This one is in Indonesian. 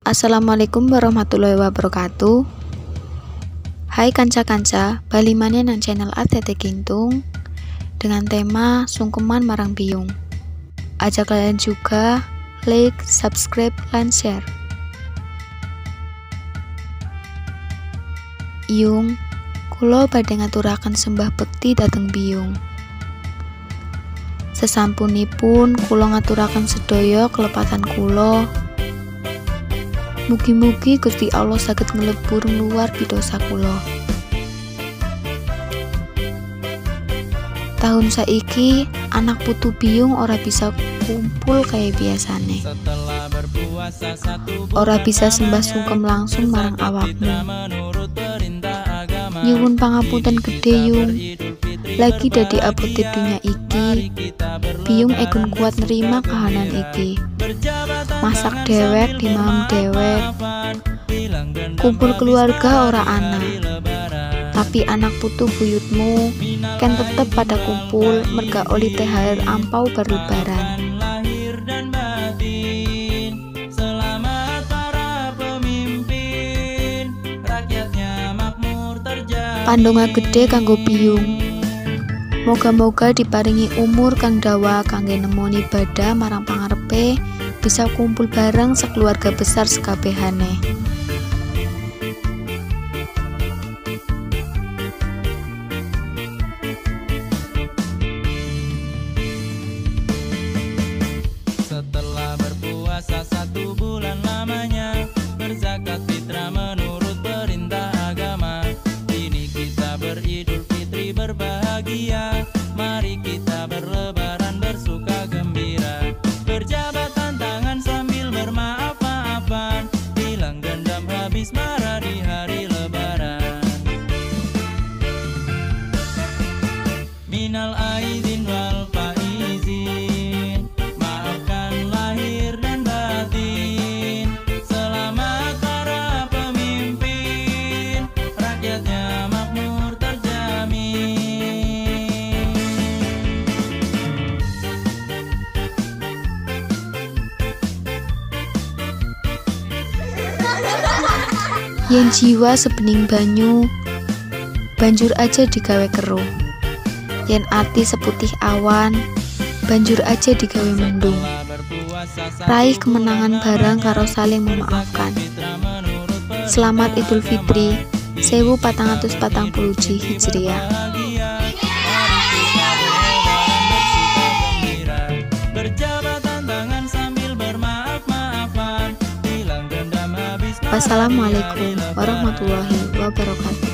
Assalamualaikum warahmatullahi wabarakatuh. Hai kanca-kanca, bali maneh nang channel ATT Kintung dengan tema sungkeman marang biyung. Ajak kalian juga like, subscribe, lan share. Iyung, kula badhe ngaturaken sembah bekti dhateng biyung. Sesampunipun kula ngaturaken sedaya kelepatan kula. Mugi-mugi Gusti Allah saged nglebur ngluwar pitosa kula. Tahun saiki anak putu biyung ora bisa kumpul kaya biasane. Ora bisa sembah sungkem langsung marang awakmu. Nyuwun pangapunten gedhe yung. Lagi dadi abote dunya iki, biyung ekun kuat nerima kahanan iki. Masak dewek, dimam dewek, kumpul keluarga ora ana. Tapi anak putu buyutmu kan tetep pada kumpul merga oli THR ampau berlebaran. Pandonga gede kanggo biyung. Moga-moga diparingi umur kang dawa kangge nemoni ibadah marang pangarepe, bisa kumpul bareng sekeluarga besar sekabehane. Setelah berpuasa 1 bulan lamanya, berzakat fitrah menurut perintah agama. Kini kita beridul fitri berbahagia, mari kita berlebaran bersuka gembira. Berjabat tangan sambil bermaaf-maafan, hilang dendam habis marah di hari lebaran. Minal aidin wal faizin, maafkan lahir dan batin. Selamat para pemimpin, rakyatnya makmur terjamin. Yen jiwa sebening banyu, banjur aja digawe keruh. Yen ati seputih awan, banjur aja digawe mendung. Raih kemenangan bareng karo saling memaafkan. Selamat Idul Fitri 1440 Hijriah. Wassalamualaikum warahmatullahi wabarakatuh.